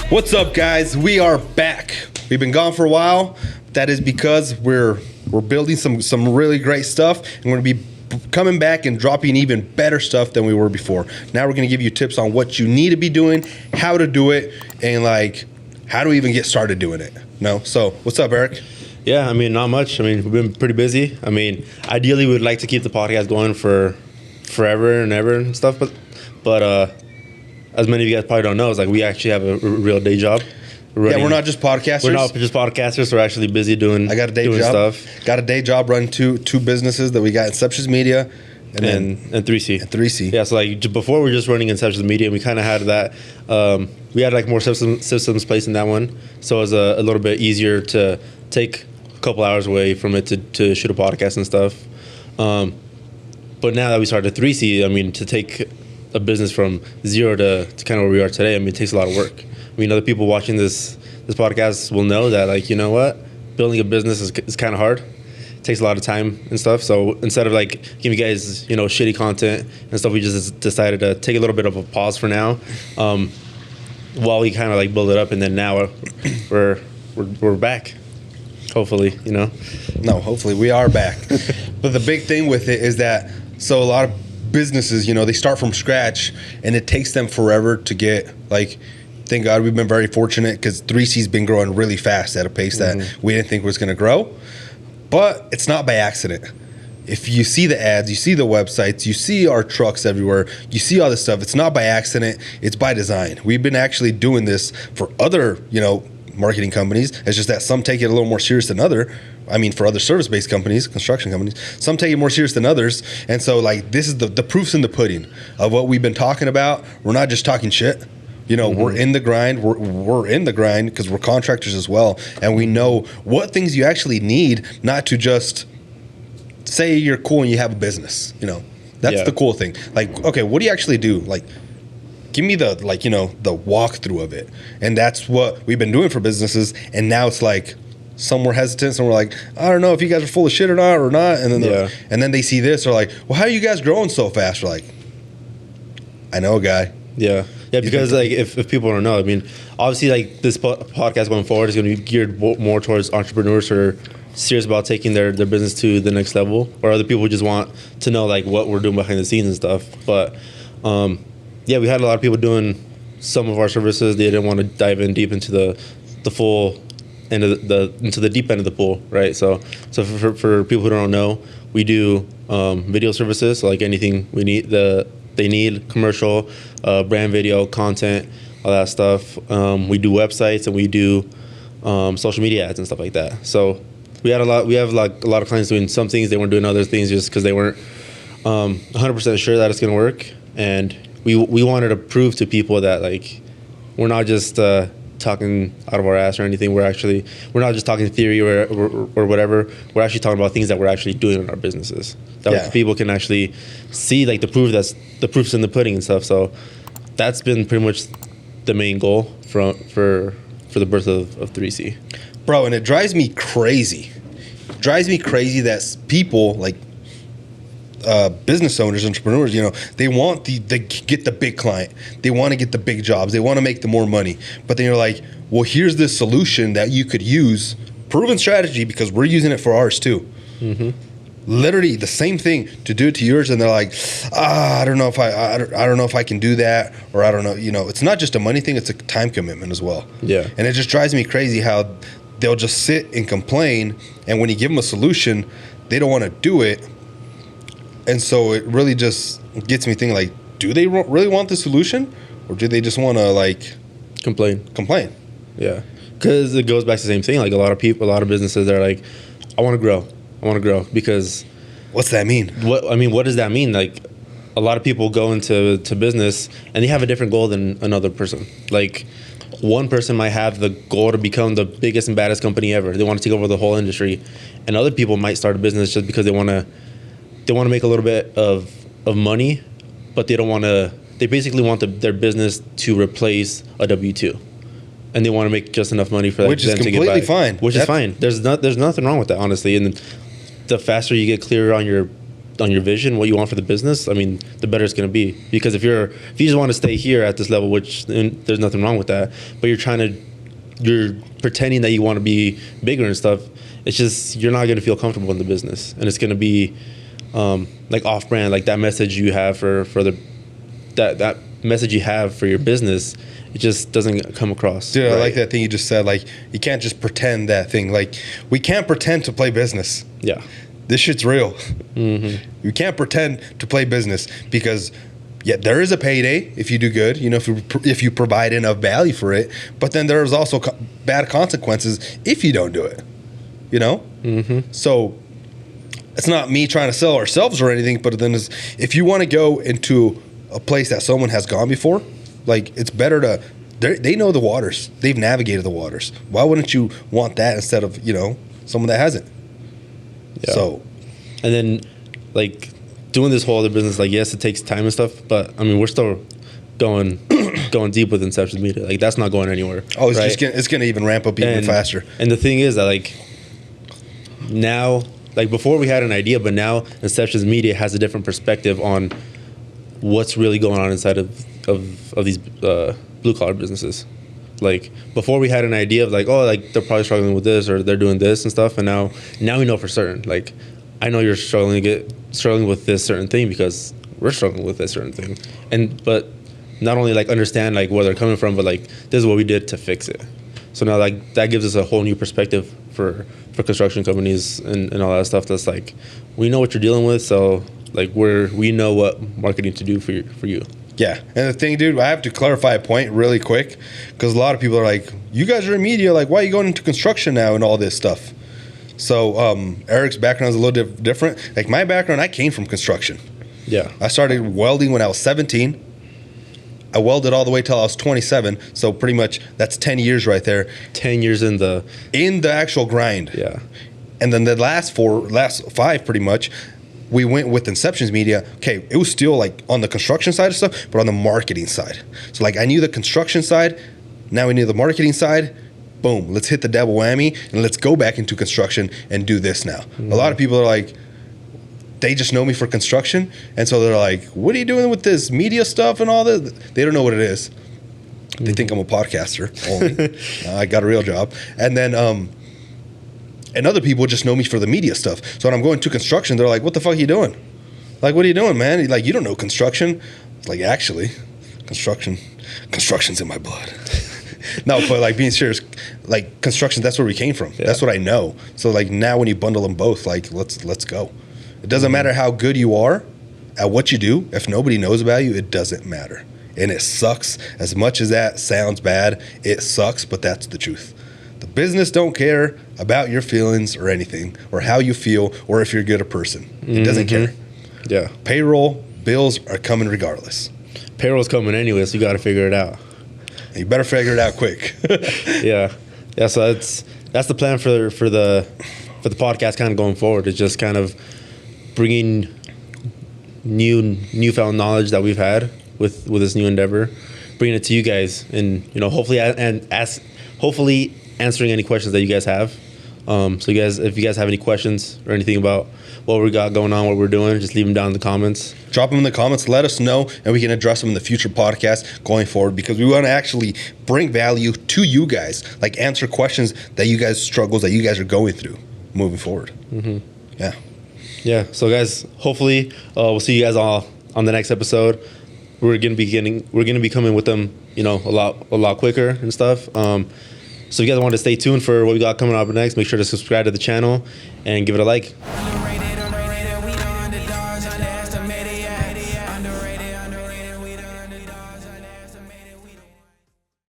What's up, guys? We are back. We've been gone for a while. That is because we're building some really great stuff, and we're going to be coming back and dropping even better stuff than we were before. Now we're going to give you tips on what you need to be doing, how to do it, and like how to even get started doing it. No? So, what's up, Eric? Yeah, I mean, not much. I mean, we've been pretty busy. I mean, ideally, we'd like to keep the podcast going for forever and ever and stuff, but as many of you guys probably don't know, it's like we actually have a real day job. We're not just podcasters. We're not just podcasters. We're actually busy doing. I got a day job. Stuff. Got a day job running two businesses that we got, Inceptions Media and 3C. And 3C. Yeah, so like before we were just running Inceptions Media, we kind of had that. We had like more systems placed in that one, so it was a little bit easier to take a couple hours away from it to shoot a podcast and stuff. But now that we started 3C, I mean, to take a business from zero to kind of where we are today, I mean, it takes a lot of work. I mean, other people watching this podcast will know that, like, you know what, building a business is kind of hard. It takes a lot of time and stuff. So instead of like giving you guys, you know, shitty content and stuff, we just decided to take a little bit of a pause for now, while we kind of like build it up, and then now we're back. Hopefully, you know. No, hopefully we are back. But the big thing with it is that a lot of businesses, you know, they start from scratch, and it takes them forever to get, like, thank God we've been very fortunate because 3C's been growing really fast at a pace that we didn't think was going to grow. But it's not by accident. If you see the ads, you see the websites, you see our trucks everywhere, you see all this stuff, it's not by accident, it's by design. We've been actually doing this for other, you know, marketing companies. It's just that some take it a little more serious than other. I mean, for other service-based companies, construction companies, some take it more serious than others. And so, like, this is the proof's in the pudding of what we've been talking about. We're not just talking shit. You know, we're in the grind. We're in the grind because we're contractors as well. And we know what things you actually need, not to just say you're cool and you have a business. You know, that's the cool thing. Like, okay, what do you actually do? Like, give me the, like, you know, the walkthrough of it. And that's what we've been doing for businesses. And now it's like, some were hesitant, some were like, I don't know if you guys are full of shit or not. And then they see this, they're like, well, how are you guys growing so fast? We're like, I know a guy. Yeah, because like if people don't know, I mean, obviously like this podcast going forward is going to be geared more towards entrepreneurs who are serious about taking their business to the next level, or other people who just want to know like what we're doing behind the scenes and stuff. But yeah, we had a lot of people doing some of our services. They didn't want to dive in deep into the full end of into the deep end of the pool, right? So for people who don't know, we do video services, so like anything they need, commercial, brand video, content, all that stuff. We do websites, and we do social media ads and stuff like that. So we have like a lot of clients doing some things, they weren't doing other things just because they weren't 100% sure that it's gonna work. And we wanted to prove to people that like we're not just talking out of our ass or anything. We're not just talking theory or whatever. We're actually talking about things that we're actually doing in our businesses that people can actually see, like the proof's in the pudding and stuff. So that's been pretty much the main goal for the birth of 3C. Bro, and it drives me crazy. That people like business owners, entrepreneurs, you know, they want they get the big client. They want to get the big jobs. They want to make the more money. But then you're like, well, here's this solution that you could use, proven strategy, because we're using it for ours too. Literally the same thing to do it to yours, and they're like, I don't know if I can do that, or I don't know. You know, it's not just a money thing; it's a time commitment as well. Yeah, and it just drives me crazy how they'll just sit and complain, and when you give them a solution, they don't want to do it. And so it really just gets me thinking, like, do they really want the solution, or do they just want to, like, complain? Yeah. Because it goes back to the same thing. Like, a lot of businesses, they're like, I want to grow. Because... What's that mean? What does that mean? Like, a lot of people go into business, and they have a different goal than another person. Like, one person might have the goal to become the biggest and baddest company ever. They want to take over the whole industry. And other people might start a business just because they want to make a little bit of money, but they basically want their business to replace a W-2. And they want to make just enough money for that. Which is completely fine. Which is fine. There's nothing wrong with that, honestly. And the faster you get clear on your on your vision, what you want for the business, I mean, the better it's going to be. Because if you just want to stay here at this level, which there's nothing wrong with that, but you're pretending that you want to be bigger and stuff, it's just, you're not going to feel comfortable in the business, and it's going to be like off-brand, like that message you have for that message you have for your business, it just doesn't come across. Dude, right? I like that thing you just said. Like, you can't just pretend that thing. Like, we can't pretend to play business. Yeah. This shit's real. You can't pretend to play business because, yeah, there is a payday if you do good, you know, if you provide enough value for it. But then there's also bad consequences if you don't do it, you know? So it's not me trying to sell ourselves or anything, but then if you want to go into a place that someone has gone before, like, it's better to, they know the waters. They've navigated the waters. Why wouldn't you want that instead of, you know, someone that hasn't? Yeah. So, and then, like, doing this whole other business, like, yes, it takes time and stuff, but I mean, we're still going deep with Inceptions Media. Like, that's not going anywhere. Oh, it's right? just it's gonna even ramp up even faster. And the thing is that, like, now, like, before we had an idea, but now Inceptions Media has a different perspective on what's really going on inside of these blue collar businesses. Like, before we had an idea of, like, oh, like, they're probably struggling with this or they're doing this and stuff, and now we know for certain. Like, I know you're struggling with this certain thing because we're struggling with this certain thing. But not only, like, understand, like, where they're coming from, but, like, this is what we did to fix it. So now, like, that gives us a whole new perspective for construction companies and all that stuff. That's like, we know what you're dealing with, so, like, we know what marketing to do for you. Yeah, and the thing, dude, I have to clarify a point really quick because a lot of people are like, you guys are in media, like, why are you going into construction now and all this stuff? So Erick's background is a little different. Like, my background, I came from construction. Yeah. I started welding when I was 17. I welded all the way till I was 27, so pretty much that's 10 years right there. 10 years in the actual grind. Yeah. And then the last 5 pretty much, we went with Inceptions Media. Okay, it was still, like, on the construction side of stuff, but on the marketing side. So, like, I knew the construction side, now we knew the marketing side. Boom, let's hit the double whammy, and let's go back into construction and do this now. A lot of people are like, they just know me for construction, and so they're like, what are you doing with this media stuff and all this? They don't know what it is. They think I'm a podcaster only. I got a real job. And then and other people just know me for the media stuff. So when I'm going to construction, they're like, what the fuck are you doing? Like, what are you doing, man? Like, you don't know construction. It's like, actually, construction's in my blood. No, but, like, being serious, like, construction, that's where we came from. Yeah. That's what I know. So, like, now when you bundle them both, like, let's go. It doesn't matter how good you are at what you do. If nobody knows about you, it doesn't matter. And it sucks. As much as that sounds bad, it sucks, but that's the truth. The business don't care about your feelings or anything, or how you feel, or if you're good a person. It doesn't care. Yeah. Payroll, bills are coming regardless. Payroll's coming anyway, so you got to figure it out. You better figure it out quick. Yeah. So that's the plan for the podcast kind of going forward. It's just kind of bringing newfound knowledge that we've had with this new endeavor, bringing it to you guys, and, you know, hopefully answering any questions that you guys have. So you guys, if you guys have any questions or anything about what we got going on, what we're doing, just leave them down in the comments. Drop them in the comments. Let us know, and we can address them in the future podcast going forward, because we want to actually bring value to you guys, like answer questions that you guys struggles that you guys are going through moving forward. Yeah. So guys, hopefully we'll see you guys all on the next episode. We're gonna be coming with them, you know, a lot quicker and stuff. So if you guys want to stay tuned for what we got coming up next, make sure to subscribe to the channel and give it a like.